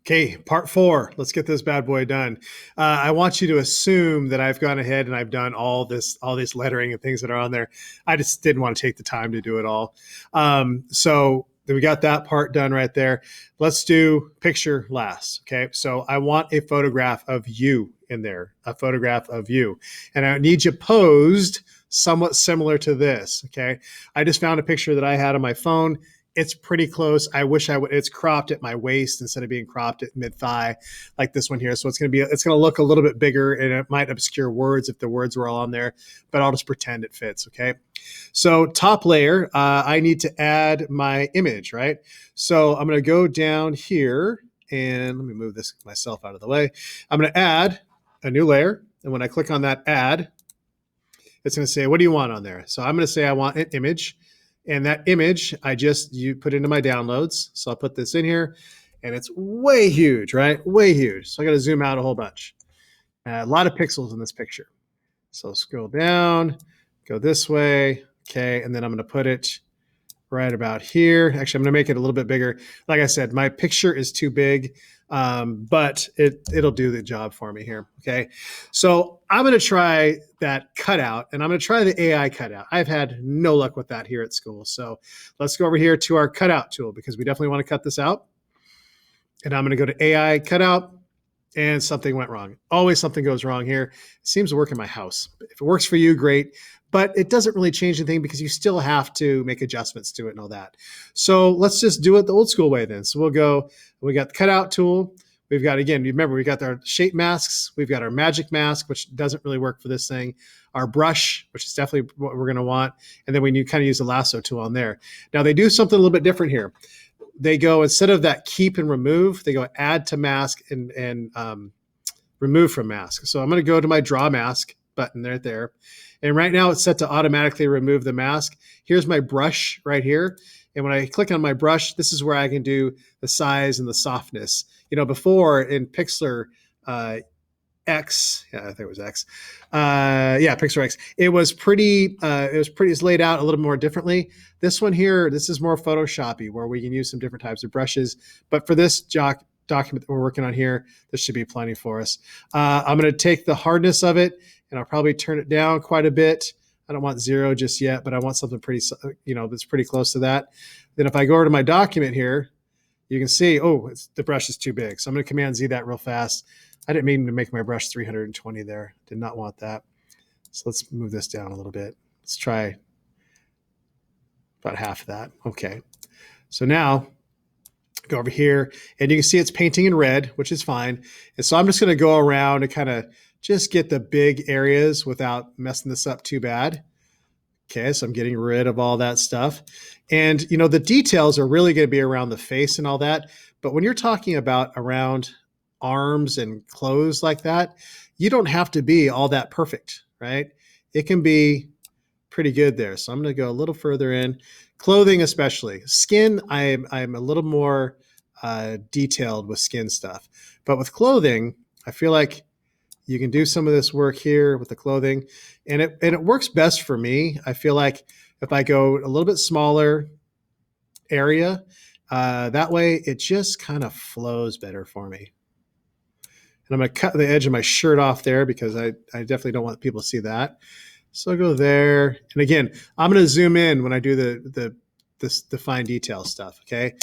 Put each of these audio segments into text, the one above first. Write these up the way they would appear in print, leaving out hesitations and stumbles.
Okay, part 4. Let's get this bad boy done. I want you to assume that I've gone ahead and I've done all this lettering and things that are on there. I just didn't want to take the time to do it all. So we got that part done right there. Let's do picture last. Okay, so I want a photograph of you in there, a photograph of you, and I need you posed somewhat similar to this. Okay, I just found a picture that I had on my phone. It's pretty close. I wish I would. It's cropped at my waist instead of being cropped at mid thigh, like this one here. So it's going to look a little bit bigger, and it might obscure words if the words were all on there. But I'll just pretend it fits. Okay. So top layer, I need to add my image, right? So I'm going to go down here, and let me move this myself out of the way. I'm going to add a new layer, and when I click on that add, it's going to say, what do you want on there? So I'm going to say I want an image. And that image, you put into my downloads. So I'll put this in here, and it's way huge, right? Way huge. So I got to zoom out a whole bunch. A lot of pixels in this picture. So scroll down, go this way. Okay. And then I'm going to put it right about here. Actually, I'm going to make it a little bit bigger. Like I said, my picture is too big, but it'll do the job for me here. Okay. So I'm going to try that cutout, and I'm going to try the AI cutout. I've had no luck with that here at school. So let's go over here to our cutout tool, because we definitely want to cut this out. And I'm going to go to AI cutout, and something went wrong. Always something goes wrong here. It seems to work in my house. If it works for you, great. But it doesn't really change anything, because you still have to make adjustments to it and all that. So let's just do it the old school way then. So we got the cutout tool. We've got, again, remember, we got our shape masks. We've got our magic mask, which doesn't really work for this thing. Our brush, which is definitely what we're going to want. And then we kind of use the lasso tool on there. Now they do something a little bit different here. They go, instead of that keep and remove, they go add to mask and remove from mask. So I'm going to go to my draw mask button right there. And right now it's set to automatically remove the mask. Here's my brush right here. And when I click on my brush, this is where I can do the size and the softness. Before in Pixlr X, yeah, I think it was X. Pixlr X. It's laid out a little more differently. This one here, this is more Photoshoppy, where we can use some different types of brushes. But for this document that we're working on here, this should be plenty for us. I'm going to take the hardness of it, and I'll probably turn it down quite a bit. I don't want 0 just yet, but I want something pretty, that's pretty close to that. Then if I go over to my document here, you can see, the brush is too big. So I'm going to Command Z that real fast. I didn't mean to make my brush 320 there. Did not want that. So let's move this down a little bit. Let's try about half of that. Okay. So now go over here, and you can see it's painting in red, which is fine. And so I'm just going to go around and kind of just get the big areas without messing this up too bad. Okay, so I'm getting rid of all that stuff. And, the details are really going to be around the face and all that. But when you're talking about around arms and clothes like that, you don't have to be all that perfect, right? It can be pretty good there. So I'm going to go a little further in. Clothing especially. Skin, I'm a little more detailed with skin stuff. But with clothing, I feel like you can do some of this work here with the clothing, and it works best for me. I feel like if I go a little bit smaller area, that way it just kind of flows better for me. And I'm going to cut the edge of my shirt off there, because I definitely don't want people to see that. So I'll go there. And again, I'm going to zoom in when I do the fine detail stuff. Okay.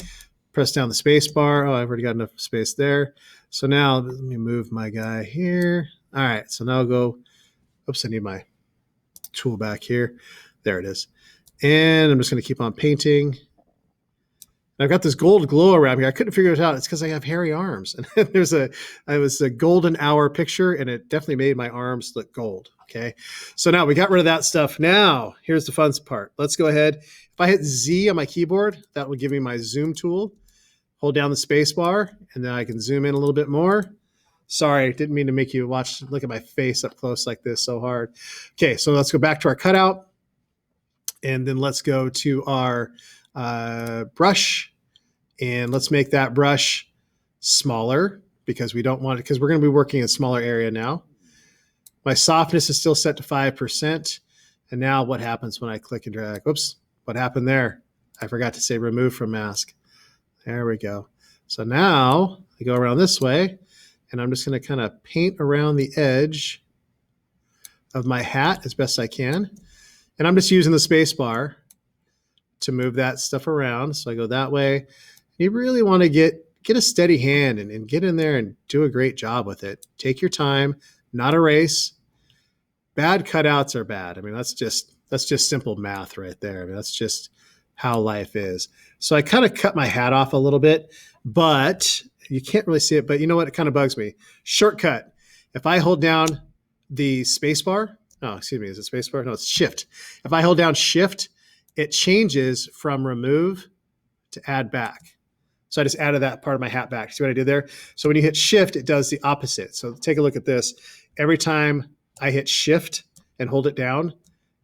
Press down the space bar. Oh, I've already got enough space there. So now let me move my guy here. All right. So now I'll go, oops, I need my tool back here. There it is. And I'm just going to keep on painting. I've got this gold glow around here. I couldn't figure it out. It's because I have hairy arms. And it was a golden hour picture, and it definitely made my arms look gold. Okay. So now we got rid of that stuff. Now here's the fun part. Let's go ahead. If I hit Z on my keyboard, that will give me my zoom tool. Hold down the space bar, and then I can zoom in a little bit more. Sorry, didn't mean to make you look at my face up close like this so hard. Okay, so let's go back to our cutout, and then let's go to our brush, and let's make that brush smaller, because we don't want it, because we're going to be working in a smaller area now. My softness is still set to 5%. And now what happens when I click and drag? Oops, what happened there? I forgot to say remove from mask. There we go. So now I go around this way, and I'm just going to kind of paint around the edge of my hat as best I can. And I'm just using the space bar to move that stuff around. So I go that way. You really want to get a steady hand and get in there and do a great job with it. Take your time, not a race. Bad cutouts are bad. I mean, that's just simple math right there. I mean, that's just how life is. So I kind of cut my hat off a little bit, but you can't really see it. But you know what? It kind of bugs me. Shortcut. If I hold down the space bar, oh, excuse me, is it space bar? No, it's shift. If I hold down shift, it changes from remove to add back. So I just added that part of my hat back. See what I did there? So when you hit shift, it does the opposite. So take a look at this. Every time I hit shift and hold it down,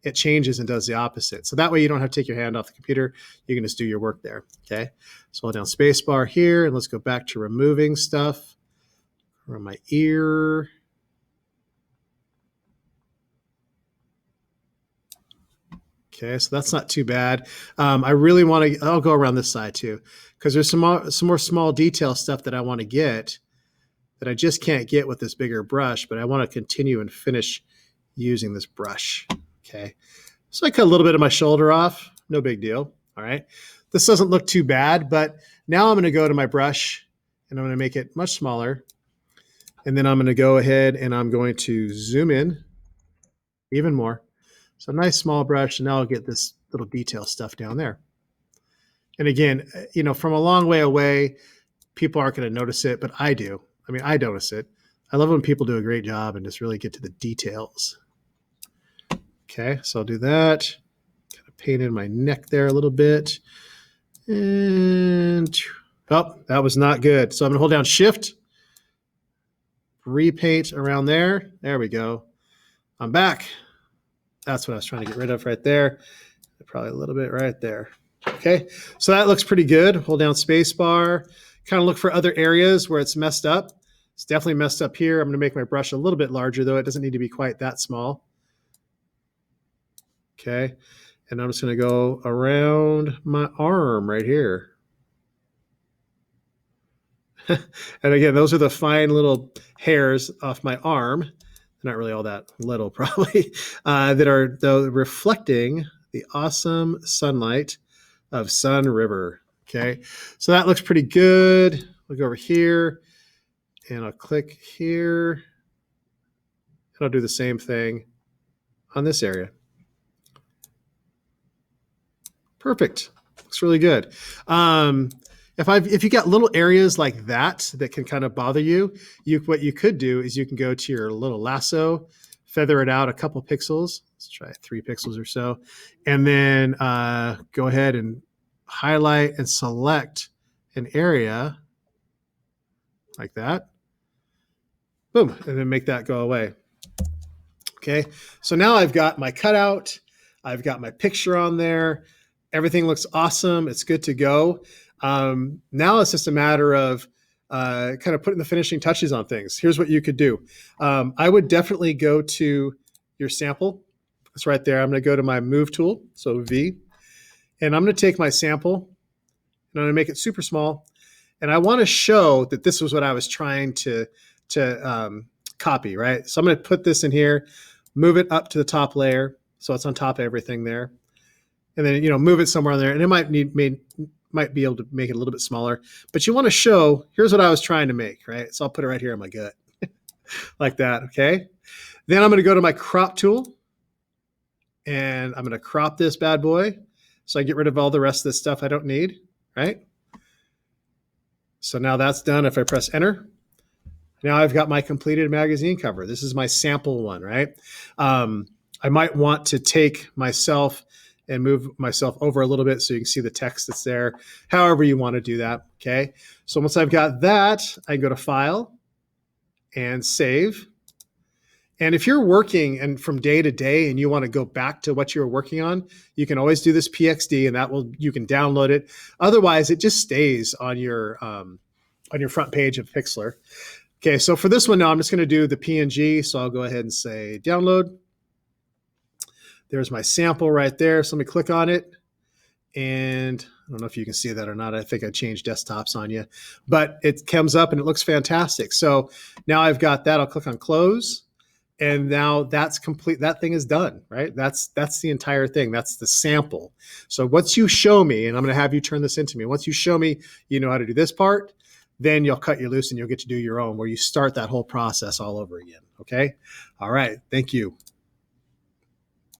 it changes and does the opposite. So that way you don't have to take your hand off the computer. You can just do your work there, okay? So hold down space bar here, and let's go back to removing stuff from my ear. Okay, so that's not too bad. I really want to, I'll go around this side too, because there's some more small detail stuff that I want to get that I just can't get with this bigger brush, but I want to continue and finish using this brush. Okay, so I cut a little bit of my shoulder off, no big deal. All right, this doesn't look too bad, but now I'm going to go to my brush and I'm going to make it much smaller. And then I'm going to go ahead and I'm going to zoom in even more. So nice small brush, and now I'll get this little detail stuff down there. And again, you know, from a long way away, people aren't going to notice it, but I do. I mean, I notice it. I love when people do a great job and just really get to the details. Okay, so I'll do that. Kind of paint in my neck there a little bit. And, oh, that was not good. So I'm gonna hold down shift, repaint around there. There we go. I'm back. That's what I was trying to get rid of right there. Probably a little bit right there. Okay, so that looks pretty good. Hold down space bar. Kind of look for other areas where it's messed up. It's definitely messed up here. I'm going to make my brush a little bit larger, though. It doesn't need to be quite that small. Okay, and I'm just going to go around my arm right here. And again, those are the fine little hairs off my arm. They're not really all that little, probably, that are though reflecting the awesome sunlight of Sun River. Okay, so that looks pretty good. We'll go over here and I'll click here. And I'll do the same thing on this area. Perfect. Looks really good. If you got little areas like that can kind of bother you, what you could do is you can go to your little lasso, feather it out a couple pixels. Let's try 3 pixels or so. And then go ahead and highlight and select an area like that. Boom, and then make that go away. Okay, so now I've got my cutout. I've got my picture on there. Everything looks awesome. It's good to go. Now it's just a matter of kind of putting the finishing touches on things. Here's what you could do. I would definitely go to your sample. It's right there. I'm going to go to my move tool, so V. And I'm going to take my sample and I'm going to make it super small. And I want to show that this was what I was trying to copy, right? So I'm going to put this in here, move it up to the top layer, so it's on top of everything there. And then, you know, move it somewhere on there. And it might be able to make it a little bit smaller. But you want to show, here's what I was trying to make, right? So I'll put it right here on my gut, like that, okay? Then I'm going to go to my crop tool. And I'm going to crop this bad boy so I get rid of all the rest of this stuff I don't need, right? So now that's done. If I press enter, now I've got my completed magazine cover. This is my sample one, right? I might want to take myself and move myself over a little bit so you can see the text that's there, however you want to do that, okay? So once I've got that, I can go to File and Save. And if you're working and from day to day and you want to go back to what you were working on, you can always do this PXD and you can download it. Otherwise, it just stays on your front page of Pixlr. Okay, so for this one now, I'm just going to do the PNG. So I'll go ahead and say download. There's my sample right there. So let me click on it and I don't know if you can see that or not. I think I changed desktops on you, but it comes up and it looks fantastic. So now I've got that. I'll click on close, and now that's complete. That thing is done, right? That's the entire thing. That's the sample. So once you show me, and I'm going to have you turn this into me. Once you show me, you know how to do this part, then you'll cut you loose and you'll get to do your own, where you start that whole process all over again. Okay. All right. Thank you.